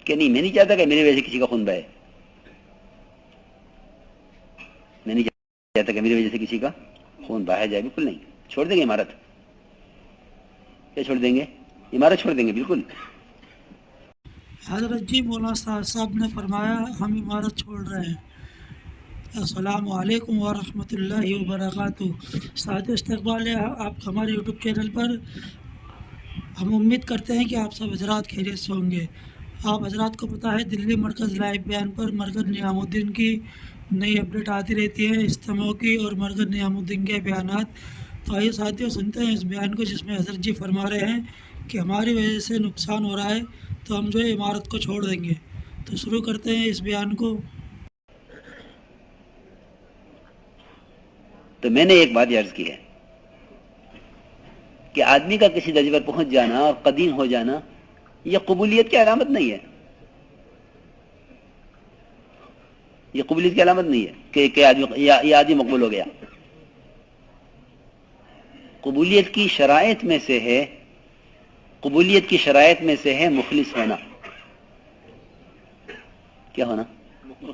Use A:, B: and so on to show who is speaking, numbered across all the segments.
A: کہ نہیں میں نہیں چاہتا کہ میری وجہ سے کسی کا خون بہے، میں نہیں چاہتا کہ میری وجہ سے کسی کا خون بہایا جائے، بالکل نہیں، چھوڑ دیں گے عمارت، کیا چھوڑ دیں گے؟ عمارت چھوڑ دیں گے بالکل۔
B: حضرت جی مولانا صاحب نے فرمایا ہم عمارت چھوڑ رہے ہیں۔ السلام علیکم ورحمۃ اللہ وبرکاتہ۔ ساتھ استقبال ہے آپ ہمارے یوٹیوب چینل پر۔ ہم امید کرتے ہیں کہ آپ سب حضرات خیریت سے ہوں گے۔ آپ حضرات کو پتہ ہے دلی مرکز لائیو بیان پر مرکز نظام الدین کی نئی اپڈیٹ آتی رہتی ہے، اجتماع کی اور مرکز نظام الدین کے بیانات۔ تو آئیے ساتھیوں سنتے ہیں اس بیان کو، جس میں حضرت جی فرما رہے ہیں کہ ہماری وجہ سے نقصان ہو رہا ہے تو ہم جو ہے عمارت کو چھوڑ دیں گے۔ تو شروع کرتے ہیں اس بیان کو۔
A: تو میں نے ایک بات عرض کی ہے کہ آدمی کا کسی درجے پر پہنچ جانا اور قدیم ہو جانا یہ قبولیت کی علامت نہیں ہے، یہ قبولیت کی علامت نہیں ہے کہ آدمی مقبول ہو گیا۔ قبولیت کی شرائط میں سے ہے، قبولیت کی شرائط میں سے ہے مخلص ہونا۔ کیا ہونا؟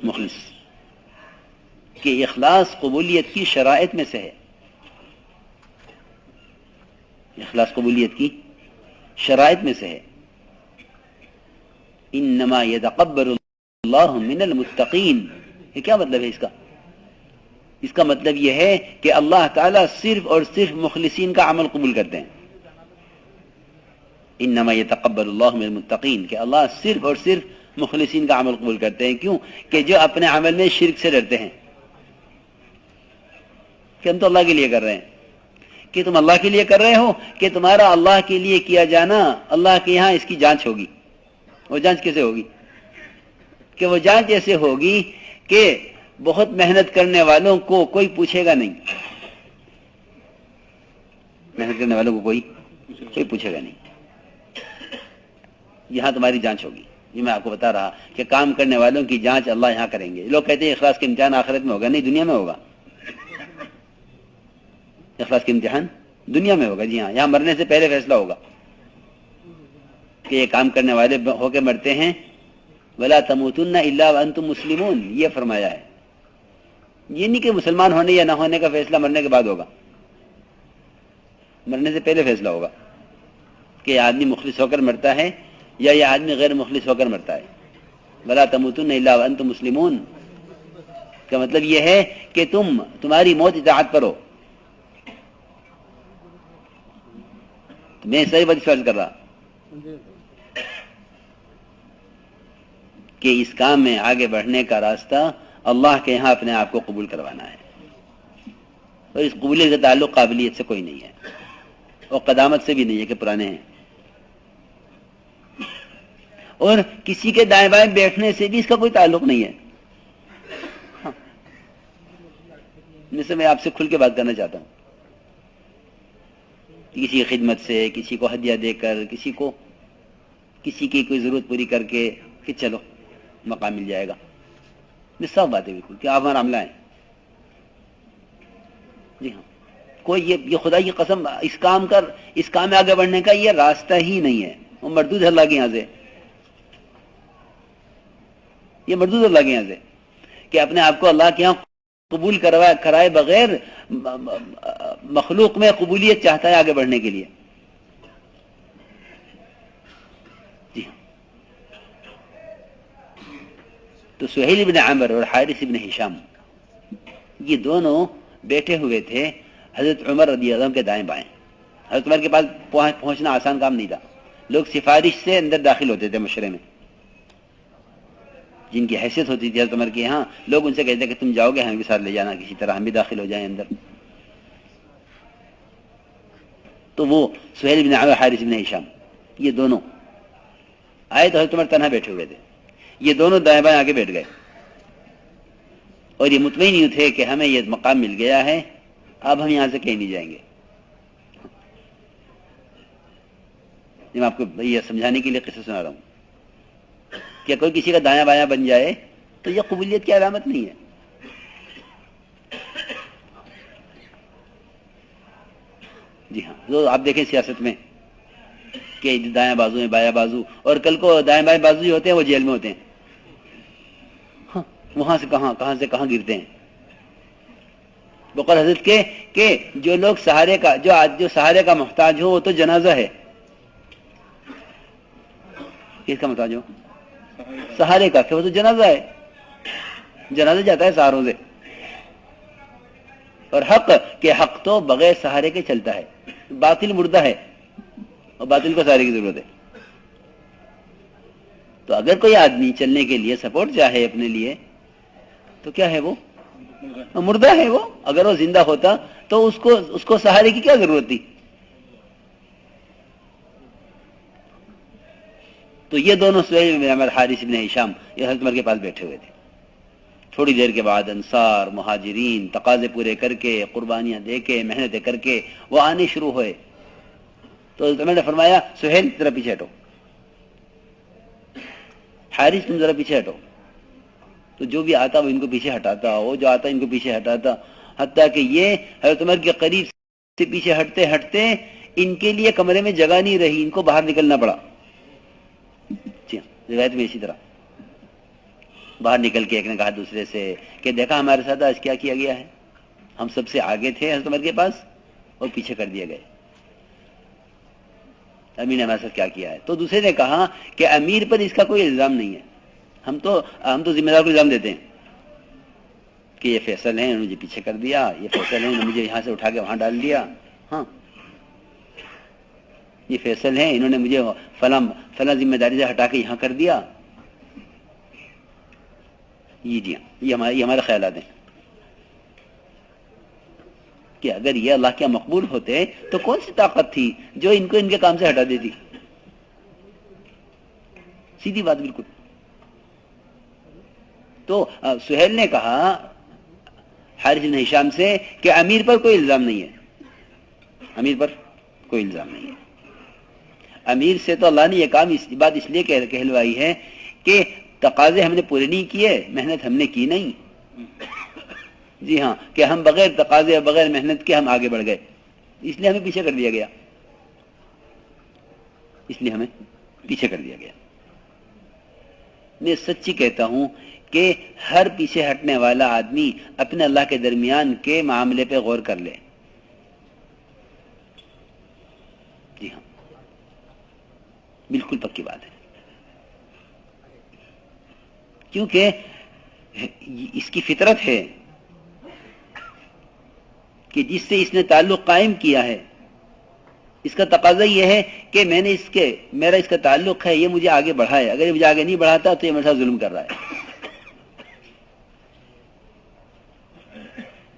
A: مخلص۔ کہ اخلاص قبولیت کی شرائط میں سے ہے، اخلاص قبولیت کی شرائط میں سے ہے۔ انما یتقبل اللہ من المتقین، یہ کیا مطلب ہے اس کا؟ اس کا مطلب یہ ہے کہ اللہ تعالیٰ صرف اور صرف مخلصین کا عمل قبول کرتے ہیں۔ انما یتقبل اللہ من المتقین، کہ اللہ صرف اور صرف مخلصین کا عمل قبول کرتے ہیں۔ کیوں؟ کہ جو اپنے عمل میں شرک سے ڈرتے ہیں، کہ ہم تو اللہ کے لیے کر رہے ہیں۔ کہ تم اللہ کے لیے کر رہے ہو کہ تمہارا اللہ کے لیے کیا جانا اللہ کے یہاں اس کی جانچ ہوگی۔ وہ جانچ کیسے ہوگی؟ کہ وہ جانچ ایسے ہوگی کہ بہت محنت کرنے والوں کو کوئی پوچھے گا نہیں، محنت کرنے والوں کو کوئی پوچھے گا نہیں، یہاں تمہاری جانچ ہوگی۔ یہ میں آپ کو بتا رہا کہ کام کرنے والوں کی جانچ اللہ یہاں کریں گے۔ لوگ کہتے ہیں اخلاص کے امتحان آخرت میں ہوگا، نہیں دنیا میں ہوگا۔ اخلاص کے امتحان دنیا میں ہوگا، جی ہاں، یہاں مرنے سے پہلے فیصلہ ہوگا کہ یہ کام کرنے والے ہو کے مرتے ہیں۔ وَلَا تَمُوتُنَّ إِلَّا وَأَنْتُمْ مُسْلِمُونَ، یہ فرمایا ہے۔ یہ نہیں کہ مسلمان ہونے یا نہ ہونے کا فیصلہ مرنے کے بعد ہوگا، مرنے سے پہلے فیصلہ ہوگا کہ یہ آدمی مخلص ہو کر مرتا ہے یا یہ آدمی غیر مخلص ہو کر مرتا ہے۔ وَلَا تَمُوتُنَّ إِلَّا وَأَنْتُمْ مُسْلِمُونَ کا مطلب یہ ہے کہ تمہاری موت اطاعت پر ہو۔ میں صحیح بات فرض کر رہا کہ اس کام میں آگے بڑھنے کا راستہ اللہ کے یہاں اپنے آپ کو قبول کروانا ہے، اور اس قبولیت کا تعلق قابلیت سے کوئی نہیں ہے اور قدامت سے بھی نہیں ہے کہ پرانے ہیں، اور کسی کے دائیں بائیں بیٹھنے سے بھی اس کا کوئی تعلق نہیں ہے۔ جیسے میں آپ سے کھل کے بات کرنا چاہتا ہوں، کسی کی خدمت سے، کسی کو ہدیہ دے کر، کسی کی کوئی ضرورت پوری کر کے کہ چلو مقام مل جائے گا، یہ سب باتیں بالکل کہ آپ ہمارا عملہ ہیں۔ جی ہاں، کوئی یہ خدا کی قسم اس کام میں آگے بڑھنے کا یہ راستہ ہی نہیں ہے، وہ مردود ہے اللہ کے یہاں سے، یہ مردود اللہ کے یہاں سے کہ اپنے آپ کو اللہ کے یہاں قبول کرائے بغیر مخلوق میں قبولیت چاہتا ہے آگے بڑھنے کے لیے۔ جی ہاں، تو سہیل بن عامر اور حارث بن ہشام یہ دونوں بیٹھے ہوئے تھے حضرت عمر رضی اللہ عنہ کے دائیں بائیں۔ حضرت عمر کے پاس پہنچنا آسان کام نہیں تھا، لوگ سفارش سے اندر داخل ہوتے تھے مشورے میں، جن کی حیثیت ہوتی تھی حضرت عمر کے یہاں، لوگ ان سے کہتے کہ تم جاؤ گے ہمیں بھی ساتھ لے جانا، کسی طرح ہم بھی داخل ہو جائیں اندر۔ تو وہ سہیل بن عامر حارث بن ہشام یہ دونوں آئے تو حضرت عمر تنہا بیٹھے ہوئے تھے، یہ دونوں دائیں بائیں آگے بیٹھ گئے اور یہ مطمئن یوں تھے کہ ہمیں یہ مقام مل گیا ہے، اب ہم یہاں سے کہیں نہیں جائیں گے۔ میں آپ کو یہ سمجھانے کے لیے قصہ سنا رہا ہوں کہ کوئی کسی کا دایاں بایاں بن جائے تو یہ قبولیت کی علامت نہیں ہے۔ جی ہاں، جو آپ دیکھیں سیاست میں کہ دائیں بازو میں بایاں بازو، اور کل کو دائیں بائیں بازو ہی ہوتے ہیں، وہ جیل میں ہوتے ہیں. ہاں، وہاں سے کہاں سے کہاں گرتے ہیں. بقول حضرت کے کہ جو لوگ سہارے کا جو سہارے کا محتاج ہو وہ تو جنازہ ہے. کس کا محتاج ہو؟ سہارے کا، کہ وہ تو جنازہ ہے، جنازہ جاتا ہے سہاروں سے. اور حق کہ حق تو بغیر سہارے کے چلتا ہے، باطل مردہ ہے اور باطل کو سہارے کی ضرورت ہے. تو اگر کوئی آدمی چلنے کے لیے سپورٹ چاہے اپنے لیے تو کیا ہے؟ وہ مردہ ہے. وہ اگر وہ زندہ ہوتا تو اس کو سہارے کی کیا ضرورت تھی؟ تو یہ دونوں سہیل بن عمرو حارث بن ہشام یہ حضرت عمر کے پاس بیٹھے ہوئے تھے. تھوڑی دیر کے بعد انصار مہاجرین تقاضے پورے کر کے، قربانیاں دے کے، محنتیں کر کے وہ آنے شروع ہوئے. تو حضرت عمر نے فرمایا سہیل ذرا پیچھے ہٹو، حارث تم ذرا پیچھے ہٹو. تو جو بھی آتا وہ ان کو پیچھے ہٹاتا، وہ جو آتا ان کو پیچھے ہٹاتا، حتیٰ کہ یہ حضرت عمر کے قریب سے پیچھے ہٹتے ہٹتے ان کے لیے کمرے میں جگہ نہیں رہی، ان کو باہر نکلنا پڑا. روایت میں اسی طرح باہر نکل کے ایک نے کہا دوسرے سے کہ دیکھا ہمارے ساتھ آج کیا کیا گیا ہے، ہم سب سے آگے تھے حضرت عمر کے پاس اور پیچھے کر دیے گئے. امیر نے ہمارے ساتھ کیا کیا ہے. تو دوسرے نے کہا کہ امیر پر اس کا کوئی الزام نہیں ہے، ہم تو ذمہ دار کو الزام دیتے ہیں کہ یہ فیصل ہیں، انہوں نے مجھے پیچھے کر دیا، یہ فیصل ہیں، انہوں نے مجھے یہاں سے اٹھا کے وہاں ڈال دیا. ہاں، یہ فیصل ہیں، انہوں نے مجھے فلاں ذمہ داری سے ہٹا کے یہاں کر دیا. یہ ہمارے خیالات ہیں کہ اگر یہ اللہ کے مقبول ہوتے تو کون سی طاقت تھی جو ان کو ان کے کام سے ہٹا دیتی؟ سیدھی بات بالکل. تو سہیل نے کہا حارث بن ہشام سے کہ امیر پر کوئی الزام نہیں ہے، امیر پر کوئی الزام نہیں ہے. امیر سے تو اللہ نے یہ کام اس بات اس لیے کہلوائی ہے کہ تقاضے ہم نے پورے نہیں کیے، محنت ہم نے کی نہیں. جی ہاں، کہ ہم بغیر تقاضے بغیر محنت کے ہم آگے بڑھ گئے، اس لیے ہمیں پیچھے کر دیا گیا، اس لیے ہمیں پیچھے کر دیا گیا. میں سچی کہتا ہوں کہ ہر پیچھے ہٹنے والا آدمی اپنے اللہ کے درمیان کے معاملے پہ غور کر لے. جی ہاں، بالکل پکی بات ہے. کیونکہ اس کی فطرت ہے کہ جس سے اس نے تعلق قائم کیا ہے، اس کا تقاضا یہ ہے کہ میرا اس کا تعلق ہے، یہ مجھے آگے بڑھائے. اگر یہ مجھے آگے نہیں بڑھاتا تو یہ میرے ساتھ ظلم کر رہا ہے.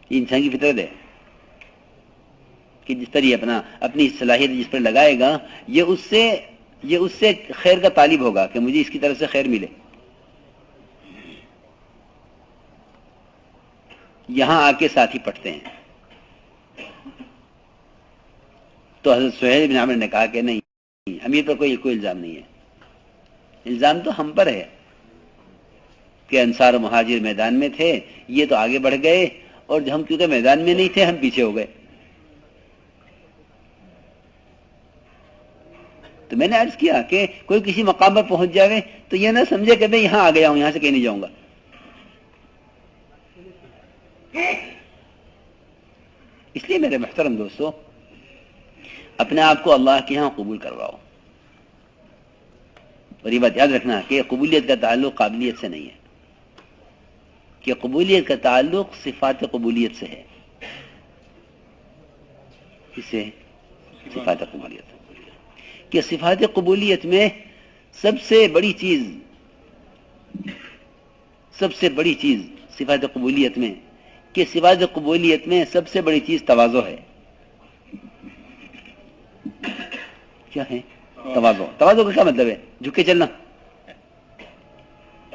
A: یہ انسان کی فطرت ہے کہ جس پر یہ اپنی صلاحیت جس پر لگائے گا، یہ اس سے خیر کا طالب ہوگا کہ مجھے اس کی طرف سے خیر ملے. یہاں آ کے ساتھی پٹتے ہیں. تو حضرت سہیل بن عمرو نے کہا کہ نہیں، امیر پر کوئی الزام نہیں ہے. الزام تو ہم پر ہے کہ انصار و مہاجر میدان میں تھے، یہ تو آگے بڑھ گئے، اور ہم کیونکہ میدان میں نہیں تھے ہم پیچھے ہو گئے. تو میں نے عرض کیا کہ کوئی کسی مقام پر پہنچ جائے تو یہ نہ سمجھے کہ میں یہاں آ گیا ہوں، یہاں سے کہیں نہیں جاؤں گا. اس لیے میرے محترم دوستو، اپنے آپ کو اللہ کے ہاں قبول کرواؤ. اور یہ بات یاد رکھنا کہ قبولیت کا تعلق قابلیت سے نہیں ہے، کہ قبولیت کا تعلق صفات قبولیت سے ہے. اس سے صفات قبولیت، کہ صفات قبولیت میں سب سے بڑی چیز صفات قبولیت میں، کہ صفات قبولیت میں سب سے بڑی چیز تواضع ہے. کیا ہے تواضع؟ تواضع کا کیا مطلب ہے؟ جھک کے چلنا؟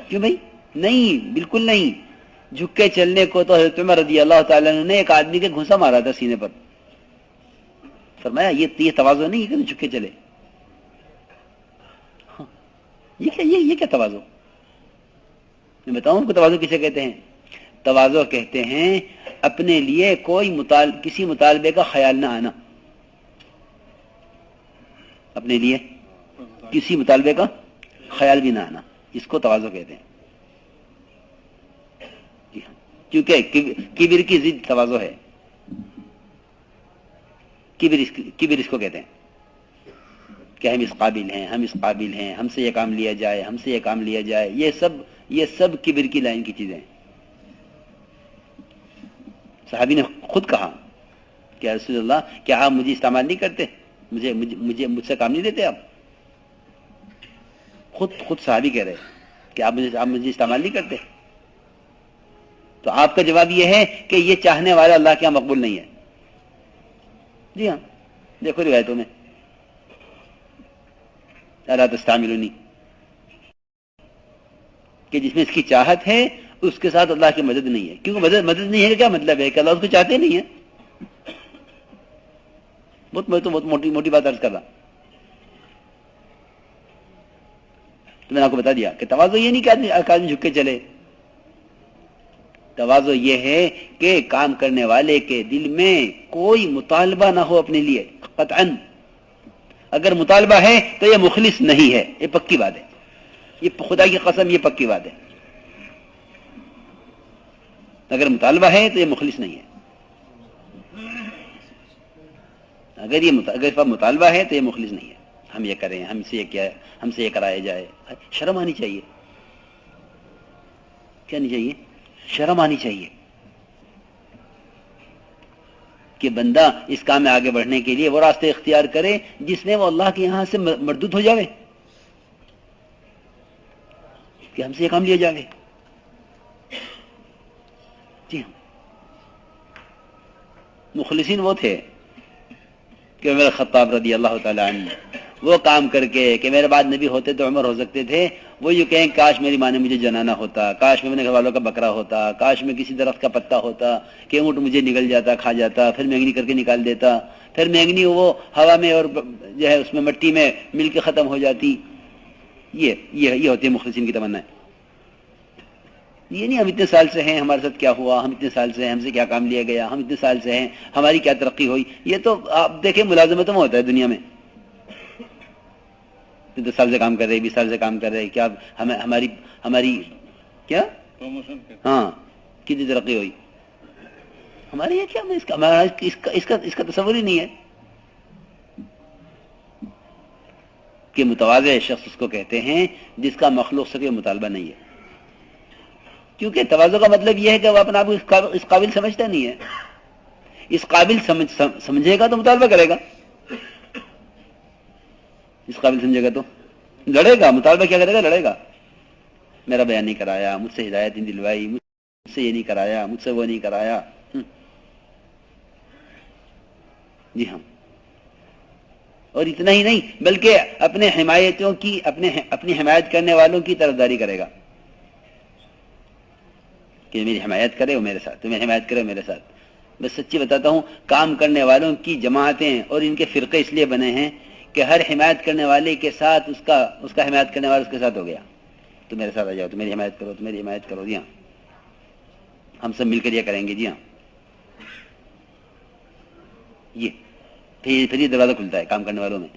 A: کیوں بھائی؟ نہیں، بالکل نہیں. جھک کے چلنے کو تو حضرت عمر رضی اللہ تعالیٰ عنہ نے ایک آدمی کے گھونسا مارا تھا سینے پر. فرمایا یہ تواضع نہیں ہے کہ جھک کے چلے. یہ کیا تواضع؟ میں بتاؤں آپ کو تواضع کسے کہتے ہیں؟ تواضع کہتے ہیں اپنے لیے کسی مطالبے کا خیال نہ آنا. اپنے لیے کسی مطالبے کا خیال بھی نہ آنا، اس کو تواضع کہتے ہیں. جی ہاں، کیونکہ کبر کی ضد تواضع ہے. کبر اس کو کہتے ہیں کہ ہم اس قابل ہیں، ہم اس قابل ہیں، ہم سے یہ کام لیا جائے، ہم سے یہ کام لیا جائے. یہ سب کبر کی لائن کی چیزیں ہیں. صحابی نے خود کہا کہ یا رسول اللہ کیا آپ مجھے استعمال نہیں کرتے، مجھ سے کام نہیں لیتے آپ؟ خود صحابی کہہ رہے کہ آپ مجھے استعمال نہیں کرتے. تو آپ کا جواب یہ ہے کہ یہ چاہنے والا اللہ کے یہاں مقبول نہیں ہے. جی ہاں، دیکھو روایتوں میں الا تستعملونی، کہ جس میں اس کی چاہت ہے اس کے ساتھ اللہ کی مدد نہیں ہے. کیونکہ مدد نہیں ہے کہ کیا مطلب ہے کہ اللہ اس کو چاہتے نہیں ہے. بہت موٹی بات عرض کر رہا. تو میں نے آپ کو بتا دیا کہ تواضع یہ نہیں کہ آدمی جھک کے چلے. تواضع یہ ہے کہ کام کرنے والے کے دل میں کوئی مطالبہ نہ ہو اپنے لیے قطعاً. اگر مطالبہ ہے تو یہ مخلص نہیں ہے، یہ پکی بات ہے. یہ خدا کی قسم، یہ پکی بات ہے. اگر مطالبہ ہے تو یہ مخلص نہیں ہے. اگر مطالبہ ہے تو یہ مخلص نہیں ہے. ہم یہ کریں، ہم سے یہ کرایا جائے. شرم آنی چاہیے. کیا نہیں چاہیے؟ شرم آنی چاہیے کہ بندہ اس کام میں آگے بڑھنے کے لیے وہ راستے اختیار کرے جس میں وہ اللہ کے یہاں سے مردود ہو جاوے، کہ ہم سے یہ کام لیا جائے. جی ہاں، مخلصین وہ تھے کہ عمر خطاب رضی اللہ تعالی عنہ وہ کام کر کے کہ میرے بعد نبی ہوتے تو عمر ہو سکتے تھے، وہ یہ کہیں کاش میری ماں نے مجھے جنانا ہوتا، کاش میں اپنے گھر والوں کا بکرا ہوتا، کاش میں کسی درخت کا پتا ہوتا کہ اونٹ مجھے نگل جاتا، کھا جاتا، پھر مینگنی کر کے نکال دیتا، پھر مینگنی وہ ہوا میں اور جو ہے اس میں مٹی میں مل کے ختم ہو جاتی. یہ ہوتی ہے مخلصین کی تمنا. یہ نہیں ہم اتنے سال سے ہیں، ہمارے ساتھ کیا ہوا، ہم اتنے سال سے ہیں، ہم سے کیا کام لیا گیا، ہم اتنے سال سے ہیں، ہماری کیا ترقی ہوئی. یہ تو آپ دیکھیں ملازمتوں میں ہوتا ہے دنیا میں. 10 سال سے کام کر رہے، 20 سال سے کام کر رہے، کیا ہماری کیا ہاں کتنی ترقی ہوئی. ہمارے یہ کیا اس کا تصور ہی نہیں ہے کہ متواضع شخص اس کو کہتے ہیں جس کا مخلوق سے کوئی مطالبہ نہیں ہے. کیونکہ تواضع کا مطلب یہ ہے کہ وہ اپنے آپ کو اس قابل سمجھتا نہیں ہے. اس قابل سمجھے گا تو مطالبہ کرے گا، اس قابل سمجھے گا تو لڑے گا. مطالبہ کیا کرے گا؟ لڑے گا. میرا بیان نہیں کرایا، مجھ سے ہدایت نہیں دلوائی، مجھ سے یہ نہیں کرایا، مجھ سے وہ نہیں کرایا. جی ہاں، اور اتنا ہی نہیں بلکہ اپنے حمایتوں کی اپنی حمایت کرنے والوں کی طرفداری کرے گا کہ میری حمایت کرے وہ میرے ساتھ، تمہیں حمایت کرے وہ میرے ساتھ. میں سچی بتاتا ہوں، کام کرنے والوں کی جماعتیں اور ان کے فرقے اس لیے بنے ہیں کہ ہر حمایت کرنے والے کے ساتھ اس کا حمایت کرنے والا اس کے ساتھ ہو گیا. تو میرے ساتھ آ جاؤ، تو میری حمایت کرو، تو میری حمایت کرو. جی ہاں، ہم سب مل کر یہ کریں گے. جی ہاں، یہ پھر یہ دروازہ کھلتا ہے کام کرنے والوں میں.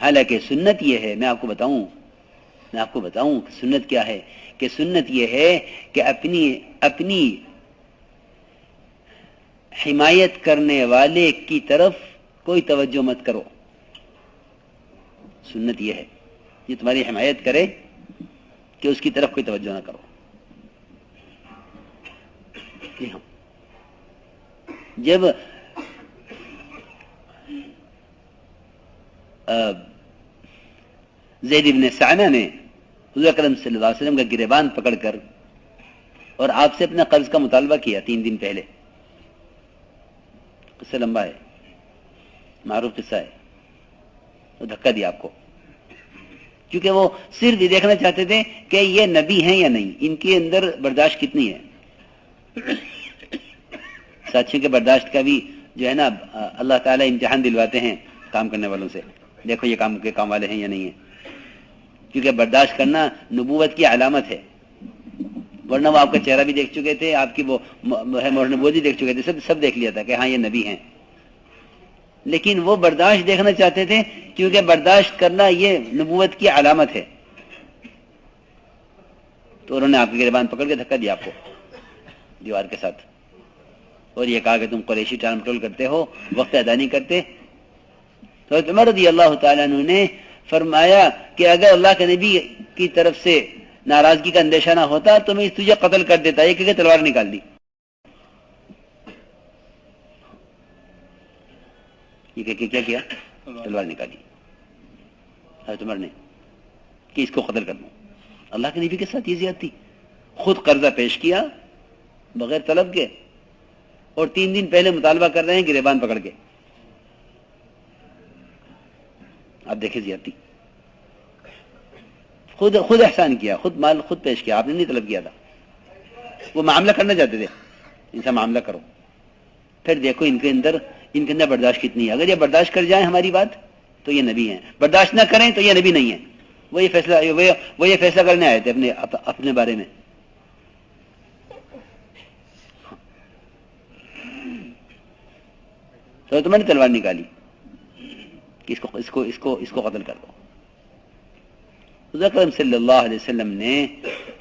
A: حالانکہ سنت یہ ہے، میں آپ کو بتاؤں کہ سنت کیا ہے. کہ سنت یہ ہے کہ اپنی حمایت کرنے والے کی طرف کوئی توجہ مت کرو. سنت یہ ہے کہ تمہاری حمایت کرے کہ اس کی طرف کوئی توجہ نہ کرو. جی ہاں، جب زید بن سعنہ نے حضور اکرم صلی اللہ علیہ وسلم کا گریبان پکڑ کر اور آپ سے اپنے قرض کا مطالبہ کیا 3 دن پہلے، قصہ لمبا ہے، معروف قصہ ہے، وہ دھکا دیا آپ کو کیونکہ وہ صرف یہ دیکھنا چاہتے تھے کہ یہ نبی ہیں یا نہیں، ان کے اندر برداشت کتنی ہے. ساتھیوں کے برداشت کا بھی جو ہے نا اللہ تعالیٰ امتحان دلواتے ہیں کام کرنے والوں سے. دیکھو یہ کام والے ہیں یا نہیں ہیں، کیونکہ برداشت کرنا نبوت کی علامت ہے. ورنہ وہ آپ کا چہرہ بھی دیکھ چکے تھے، آپ کی وہ نبوت بھی دیکھ چکے تھے، سب دیکھ لیا تھا کہ ہاں یہ نبی ہیں. لیکن وہ برداشت دیکھنا چاہتے تھے، کیونکہ برداشت کرنا یہ نبوت کی علامت ہے. تو انہوں نے آپ کی گریبان پکڑ کے دھکا دیا آپ کو دیوار کے ساتھ، اور یہ کہا کہ تم قریشی ٹال مٹول کرتے ہو، وقت ادا نہیں کرتے. تو حضرت عمر رضی اللہ تعالیٰ عنہ نے فرمایا کہ اگر اللہ کے نبی کی طرف سے ناراضگی کا اندیشہ نہ ہوتا تو میں تجھے قتل کر دیتا. یہ کہ تلوار نکال دی. یہ کہ کیا کیا؟ تلوار نکالی حضرت عمر نے کہ اس کو قتل کر دوں. اللہ کے نبی کے ساتھ یہ زیادتی. خود قرضہ پیش کیا بغیر طلب کے، اور 3 دن پہلے مطالبہ کر رہے ہیں گریبان پکڑ کے. آپ دیکھیں زیادتی. خود احسان کیا، خود مال خود پیش کیا، آپ نے نہیں طلب کیا تھا. وہ معاملہ کرنا چاہتے تھے، ان سے معاملہ کرو. پھر دیکھو ان کے اندر برداشت کتنی ہے. اگر یہ برداشت کر جائیں ہماری بات تو یہ نبی ہیں، برداشت نہ کریں تو یہ نبی نہیں ہیں. وہ یہ فیصلہ کرنے آئے تھے اپنے بارے میں. تو تم نے تلوار نکالی کہ اس کو قتل کر دو. حضور اکرم صلی اللہ علیہ وسلم نے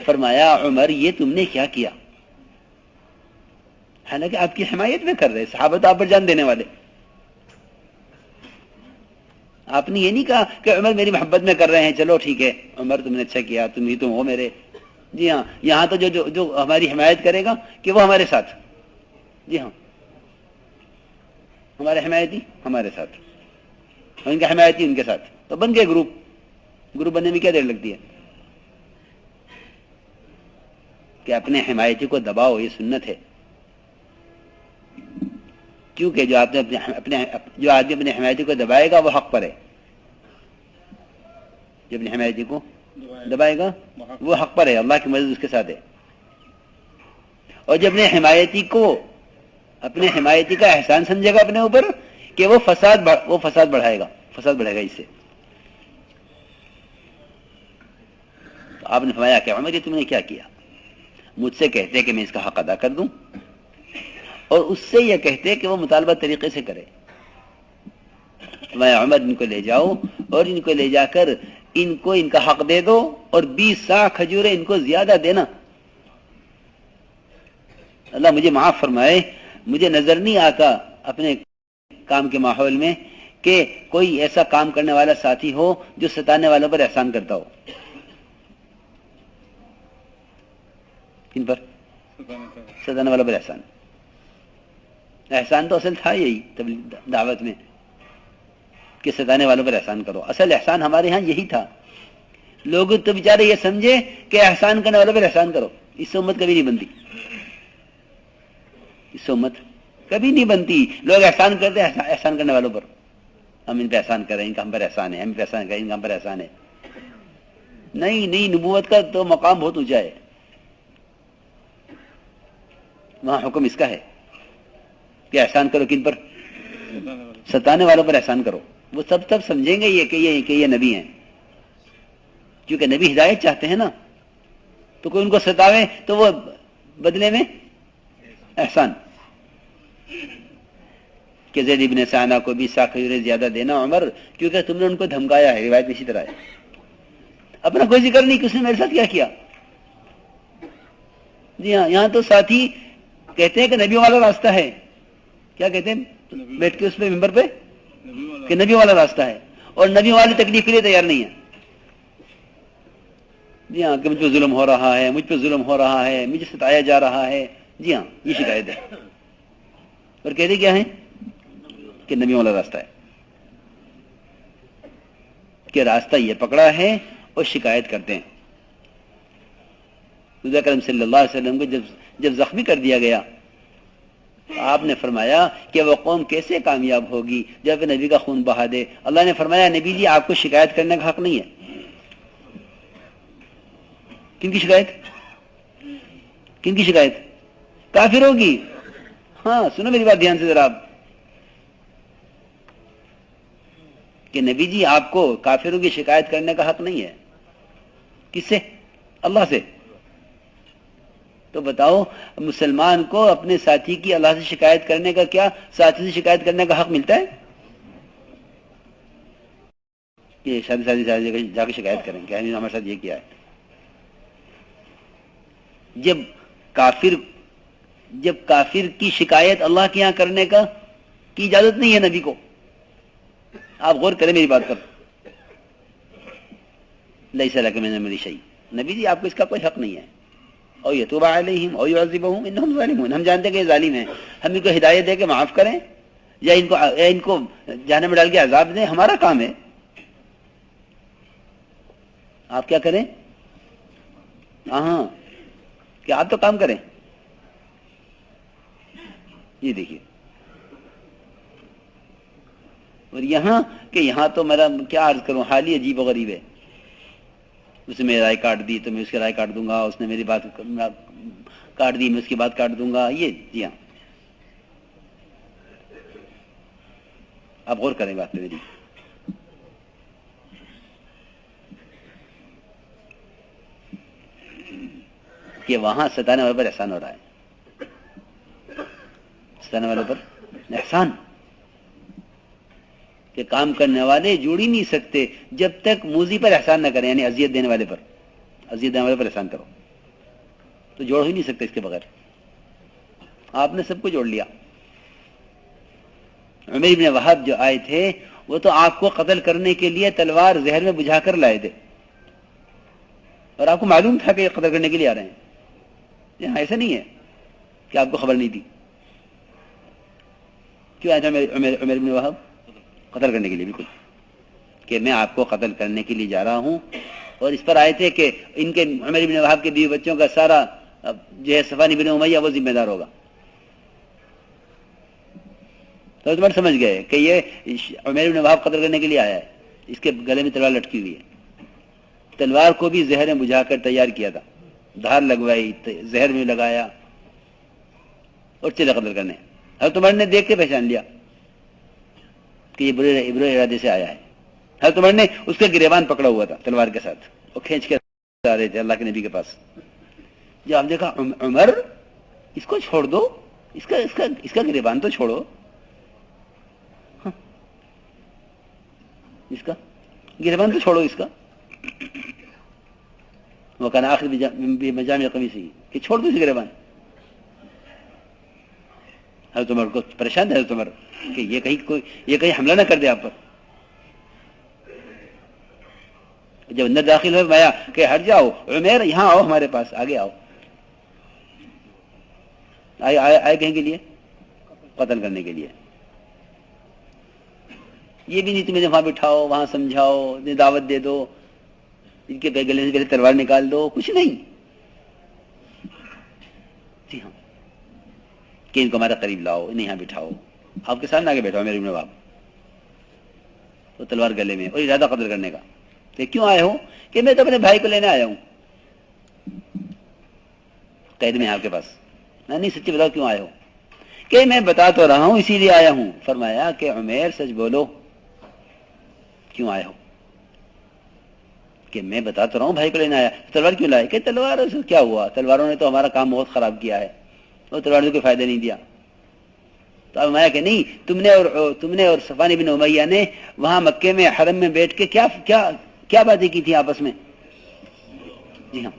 A: فرمایا عمر یہ تم نے کیا کیا؟ حالانکہ آپ کی حمایت میں کر رہے، صحابہ تو آپ پر جان دینے والے. آپ نے یہ نہیں کہا کہ عمر میری محبت میں کر رہے ہیں، چلو ٹھیک ہے عمر تم نے اچھا کیا، تم ہو میرے. جی ہاں، یہاں تو جو ہماری حمایت کرے گا کہ وہ ہمارے ساتھ. جی ہاں، ہمارے حمایتی ہمارے ساتھ، اور ان کے حمایتی ان کے ساتھ. تو بن گئے گروپ بننے میں کیا دیر لگتی ہے؟ کہ اپنے حمایتی کو دباؤ، یہ سنت ہے. کیونکہ جو آدمی اپنے حمایتی کو دبائے گا وہ حق پر ہے. جو اپنے حمایتی کو دبائے گا وہ حق پر ہے، اللہ کی مدد اس کے ساتھ ہے. اور جو اپنے حمایتی کا احسان سمجھے گا اپنے اوپر کہ وہ فساد بڑھائے گا اس سے. تو آپ نے فرمایا کہ عمر یہ تم نے کیا کیا؟ مجھ سے کہتے کہ میں اس کا حق ادا کر دوں، اور اس سے یہ کہتے کہ وہ مطالبہ طریقے سے کرے. میں عمر ان کو لے جاؤ اور ان کو لے جا کر ان کا حق دے دو، اور 20 سا کھجوریں ان کو زیادہ دینا. اللہ مجھے معاف فرمائے، مجھے نظر نہیں آتا اپنے کام کے ماحول میں کہ کوئی ایسا کام کرنے والا ساتھی ہو جو ستانے والوں پر احسان کرتا ہو. کن پر؟ ستانے والوں پر احسان تو اصل تھا یہی دعوت میں کہ ستانے والوں پر احسان کرو. اصل احسان ہمارے ہاں یہی تھا. لوگ تو بیچارے یہ سمجھے کہ احسان کرنے والوں پر احسان کرو. اس سے امت کبھی نہیں بنتی، لوگ احسان کرتے ہیں احسان کرنے والوں پر. ہم ان پہ احسان کریں، ان کا ہم پر احسان ہے، ہم پہ احسان کریں، ان کا ہم پر احسان ہے. نہیں، نبوت کا تو مقام بہت اونچا ہے. وہاں حکم اس کا ہے کہ احسان کرو. کن پر؟ ستانے والوں پر احسان کرو. وہ سب سمجھیں گے کہ یہ نبی ہیں، کیونکہ نبی ہدایت چاہتے ہیں نا. تو کوئی ان کو ستاوے تو وہ بدلے میں احسان کہ زید ابن سانہ کو 20 سا کھجوریں زیادہ دینا عمر، کیونکہ تم نے ان کو دھمکایا ہے. روایت اسی طرح ہے. اپنا کوئی ذکر نہیں کہ اس نے میرے ساتھ کیا. جی ہاں، یہاں تو ساتھی کہتے ہیں کہ نبی والا راستہ ہے. کیا کہتے ہیں بیٹھ کے اس پہ ممبر پہ کہ نبی والا راستہ ہے، اور نبی والی تکلیف کے لیے تیار نہیں ہے. جی ہاں، کہ مجھ پہ ظلم ہو رہا ہے، مجھے ستایا جا رہا ہے. جی ہاں، یہ شکایت ہے. اور کہتے کیا ہے کہ نبی والا راستہ ہے، کہ راستہ یہ پکڑا ہے، اور شکایت کرتے ہیں. حضور اکرم صلی اللہ علیہ وسلم کو جب زخمی کر دیا گیا، آپ نے فرمایا کہ وہ قوم کیسے کامیاب ہوگی جب نبی کا خون بہا دے. اللہ نے فرمایا نبی جی آپ کو شکایت کرنے کا حق نہیں ہے. کن کی شکایت؟ کافروں کی. ہاں سنو میری بات دھیان سے ذرا، کہ نبی جی آپ کو کافروں کی شکایت کرنے کا حق نہیں ہے. کس سے؟ اللہ سے. تو بتاؤ مسلمان کو اپنے ساتھی کی اللہ سے شکایت کرنے کا، کیا ساتھی سے شکایت کرنے کا حق ملتا ہے؟ کہ شادی جا کے شکایت کریں کہ ہمارے ساتھ یہ کیا ہے. جب کافر کی شکایت اللہ کے یہاں کرنے کی اجازت نہیں ہے نبی کو. آپ غور کریں میری بات پر. لیس لک من الامر شیء، نبی جی آپ کو اس کا کوئی حق نہیں ہے. او یتوب علیہم او یعذبہم انہم ظالمون. ہم جانتے ہیں کہ یہ ظالم ہیں، ہم ان کو ہدایت دے کے معاف کریں یا ان کو جہنم میں ڈال کے عذاب دیں، ہمارا کام ہے. آپ کیا کریں؟ ہاں کہ آپ تو کام کریں. یہ دیکھیے، اور یہاں تو میرا کیا عرض کروں، حال ہی عجیب و غریب ہے. اس نے میری رائے کاٹ دی تو میں اس کی رائے کاٹ دوں گا، اس نے میری بات کاٹ دی میں اس کی بات کاٹ دوں گا. یہ جی ہاں، آپ غور کریں بات پہ میری. کہ وہاں ستانے والوں پر احسان ہو رہا ہے، ستانے والوں پر احسان. کہ کام کرنے والے جوڑ ہی نہیں سکتے جب تک موذی پر احسان نہ کریں، یعنی اذیت دینے والے پر احسان کرو تو جوڑ ہی نہیں سکتے اس کے بغیر. آپ نے سب کو جوڑ لیا. عمر ابن وہب جو آئے تھے وہ تو آپ کو قتل کرنے کے لیے تلوار زہر میں بجھا کر لائے تھے، اور آپ کو معلوم تھا کہ یہ قتل کرنے کے لیے آ رہے ہیں. یہاں ایسا نہیں ہے کہ آپ کو خبر نہیں تھی. کیوں آیا تھا عمر ابن وہب؟ قتل کرنے کے لیے. بالکل کہ میں آپ کو قتل کرنے کے لیے جا رہا ہوں. اور اس پر آئے تھے کہ ان کے عمر ابن وہب کے بیوی بچوں کا سارا جو ہے صفوان بن امیہ وہ ذمہ دار ہوگا. تو تمہیں سمجھ گئے کہ یہ عمر ابن وہب قتل کرنے کے لیے آیا ہے. اس کے گلے میں تلوار لٹکی ہوئی ہے. تلوار کو بھی زہر میں بجھا کر تیار کیا تھا، دھار لگوائی، زہر میں لگایا اور چلے قتل کرنے. حضرت عمر نے دیکھ کے پہچان لیا کہ یہ برے ارادے سے آیا ہے. حضرت عمر نے اس کا گریبان پکڑا ہوا تھا تلوار کے ساتھ، وہ کھینچ کے آ رہے تھے اللہ کے نبی کے پاس. جب آپ دیکھا عمر اس کو چھوڑ دو، اس کا گریبان تو چھوڑو، اس کا گریبان تو چھوڑو اس کا. وہ کہنا آخر مجامع قمیصی کہ چھوڑ دو اس گریبان. حضرت عمر کو پریشان تھا حضرت عمر کہ یہ کہیں حملہ نہ کر دے آپ پر. جب اندر داخل ہوئے مایا کہ ہٹ جاؤ عمر، یہاں آؤ ہمارے پاس، آگے آؤ. آئے کہیں کے لیے؟ قتل کرنے کے لیے. یہ بھی نہیں تمہیں وہاں بٹھاؤ، وہاں سمجھاؤ، دعوت دے دو، ان کے گلے سے پہلے تلوار نکال دو، کچھ نہیں. جی ہاں، کہ ان کو ہمارا قریب لاؤ، انہیں یہاں بٹھاؤ، آپ کے سامنے آگے بیٹھاؤ میرے ابن وہب، تو تلوار گلے میں، اور ارادہ قتل کرنے کا. کہ کیوں آئے ہو؟ کہ میں تو اپنے بھائی کو لینے آیا ہوں، قید میں آپ کے پاس. نہیں سچی بتاؤ کیوں آئے ہو؟ کہ میں بتا تو رہا ہوں اسی لیے آیا ہوں. فرمایا کہ عمیر سچ بولو، کیوں آئے ہو؟ کہ میں بتا تو رہا ہوں بھائی کو لینے آیا. تلوار کیوں لائے؟ کہ تلوار سے کیا ہوا، تلواروں نے تو ہمارا کام بہت خراب کیا ہے، اور تلوار نے کوئی فائدہ نہیں دیا. تو اب میں کہ نہیں، تم نے اور صفوان بن امیہ نے وہاں مکے میں حرم میں بیٹھ کے کیا باتیں کی تھی آپس میں؟ جی ہاں،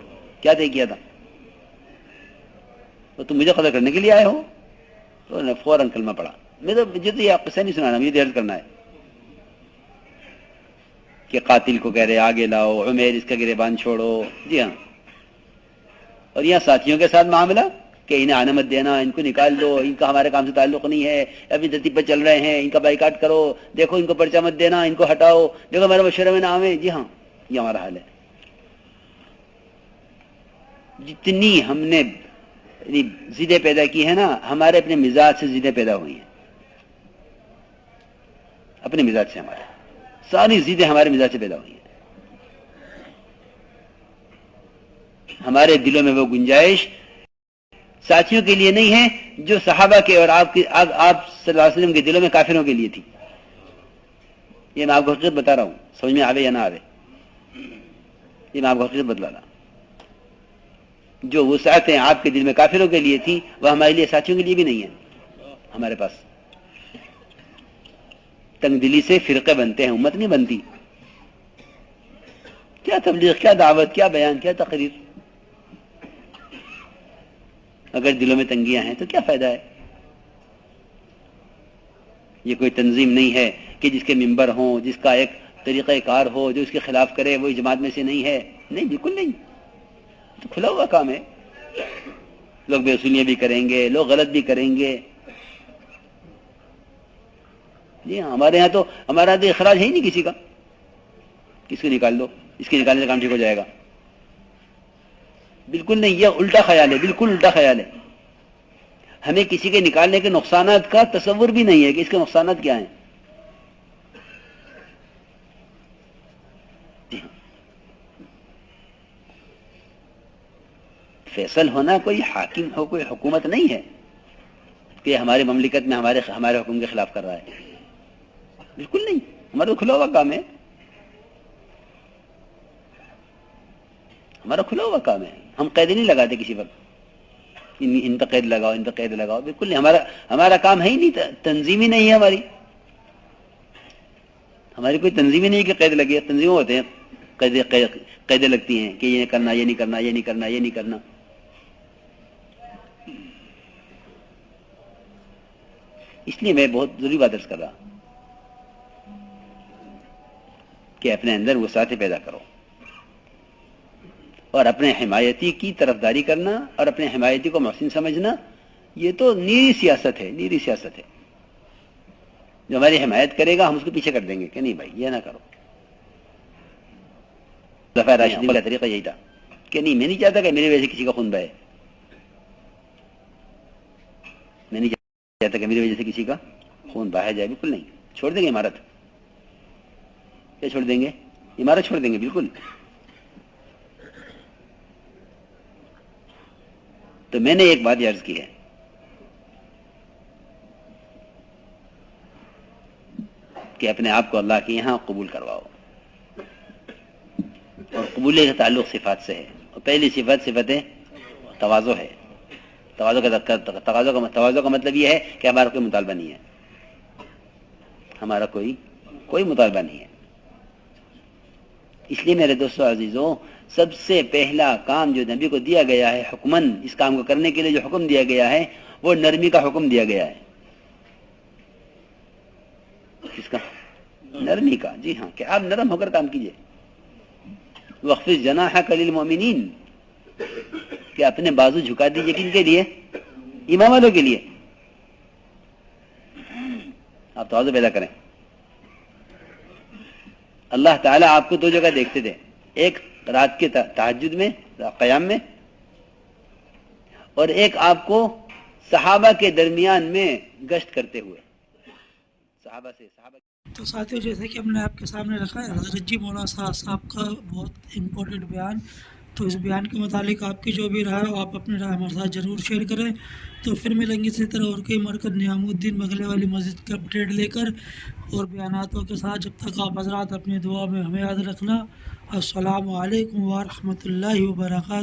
A: کیا طے کیا تھا؟ تو تم مجھے قتل کرنے کے لیے آئے ہو؟ تو نے فوراً کلمہ پڑھا. مجھے تو یہ قصہ نہیں سنانا، مجھے دیر کرنا ہے. کہ قاتل کو کہہ رہے آگے لاؤ، عمیر اس کا گریبان چھوڑو. جی ہاں، اور یہاں ساتھیوں کے ساتھ معاملہ کہ انہیں آنے مت دینا، ان کو نکال دو، ان کا ہمارے کام سے تعلق نہیں ہے، ابھی ترتیب پہ چل رہے ہیں، ان کا بائیکاٹ کرو، دیکھو ان کو پرچہ مت دینا، ان کو ہٹاؤ، دیکھو ہمارے مشورے میں نہ آویں. جی ہاں، یہ ہمارا حال ہے. جتنی ہم نے ضدیں پیدا کی ہیں نا، ہمارے اپنے مزاج سے ضدیں پیدا ہوئی ہیں. اپنے مزاج سے ہمارے ساری ضدیں ہمارے مزاج سے پیدا ہوئی ہیں. ہمارے دلوں میں وہ گنجائش ساتھیوں کے لیے نہیں ہے جو صحابہ کے اور آپ صلی اللہ علیہ وسلم کے دلوں میں کافروں کے لیے تھی. یہ میں آپ کو حقیقت بتا رہا ہوں، سمجھ میں آوے یا نہ آوے، یہ میں آپ کو حقیقت بتلا رہا. جو وسعتیں آپ کے دل میں کافروں کے لیے تھی وہ ہمارے لیے ساتھیوں کے لیے بھی نہیں ہے. ہمارے پاس تنگ دلی سے فرقے بنتے ہیں، امت نہیں بنتی. کیا تبلیغ، کیا دعوت، کیا بیان، کیا تقریر؟ اگر دلوں میں تنگیاں ہیں تو کیا فائدہ ہے؟ یہ کوئی تنظیم نہیں ہے کہ جس کے ممبر ہوں، جس کا ایک طریقہ کار ہو، جو اس کے خلاف کرے وہ جماعت میں سے نہیں ہے. نہیں، بالکل نہیں. تو کھلا ہوا کام ہے. لوگ بے اصولیاں بھی کریں گے، لوگ غلط بھی کریں گے. جی ہاں، ہمارے یہاں تو اخراج ہے ہی نہیں کسی کا. کس کو نکال دو، اس کے نکالنے سے کام ٹھیک ہو جائے گا. بالکل نہیں، یہ الٹا خیال ہے، بالکل الٹا خیال ہے. ہمیں کسی کے نکالنے کے نقصانات کا تصور بھی نہیں ہے کہ اس کے نقصانات کیا ہیں. فیصل ہونا کوئی حاکم ہو، کوئی حکومت نہیں ہے کہ ہماری مملکت میں ہمارے حکم کے خلاف کر رہا ہے. بالکل نہیں، ہمارا تو کھلا ہوا کام ہے. ہمارا کھلا ہوا کام ہے. ہم قید نہیں لگاتے کسی پر، ان پہ قید لگاؤ، ان پہ قید لگاؤ. بالکل نہیں. ہمارا کام ہے ہی نہیں. تنظیم ہی نہیں ہے ہماری کوئی تنظیم ہی نہیں کہ قید لگے. تنظیمیں ہوتے ہیں، قیدیں لگتی ہیں کہ یہ کرنا، یہ نہیں کرنا، یہ نہیں کرنا، یہ نہیں کرنا. اس لیے میں بہت ضروری بات عرض کر رہا کہ اپنے اندر وسعت پیدا کرو، اور اپنے حمایتی کی طرفداری کرنا اور اپنے حمایتی کو محسن سمجھنا، یہ تو نیری سیاست ہے. نیری سیاست ہے. جو ہماری حمایت کرے گا ہم اس کو پیچھے کر دیں گے کہ نہیں بھائی یہ نہ کرو. خلفائے راشدین کا طریقہ یہی تھا کہ نہیں، میں نہیں چاہتا کہ میری وجہ سے کسی کا خون بہے. میں نہیں چاہتا کہ میری وجہ سے کسی کا خون بہایا جائے. بالکل نہیں. چھوڑ دیں گے عمارت. کیا چھوڑ دیں گے؟ عمارت چھوڑ دیں گے. بالکل. تو میں نے ایک بات یہ عرض کی ہے کہ اپنے آپ کو اللہ کے یہاں قبول کرواؤ، اور قبولیت کا تعلق صفات سے ہے. اور پہلی صفت تواضع ہے. تواضع کا مطلب یہ ہے کہ ہمارا کوئی مطالبہ نہیں ہے. ہمارا کوئی مطالبہ نہیں ہے. اس لیے میرے دوستو عزیزوں، سب سے پہلا کام جو نبی کو دیا گیا ہے حکمن، اس کام کو کرنے کے لیے جو حکم دیا گیا ہے وہ نرمی کا حکم دیا گیا ہے. کس کا؟ نرمی کا. جی ہاں، کہ آپ نرم ہو کر کام کیجئے. وَخْفِضْ جَنَاحَكَ لِلْمُؤْمِنِينَ، کہ اپنے بازو جھکا دیجئے. کن کے لیے؟ ایمان والوں کے لیے. آپ تواضع پیدا کریں. اللہ تعالیٰ آپ کو دو جگہ دیکھتے تھے، ایک رات کے تہجد میں، قیام میں، اور ایک آپ کو صحابہ کے درمیان میں گشت کرتے ہوئے. صحابہ
B: تو ساتھیوں، جیسے کہ ہم نے آپ کے سامنے رکھا ہے حضرت جی مولانا صاحب کا بہت امپورٹنٹ بیان. تو اس بیان کے متعلق آپ کی جو بھی رائے ہو، آپ اپنی رائے ہمارے ساتھ ضرور شیئر کریں. تو پھر ملیں گے اسی طرح اور کئی مرکز نعیم الدین بغلے والی مسجد کا اپڈیٹ لے کر اور بیاناتوں کے ساتھ. جب تک آپ حضرات اپنی دعا میں ہمیں یاد رکھنا. السلام علیکم ورحمۃ اللہ وبرکاتہ.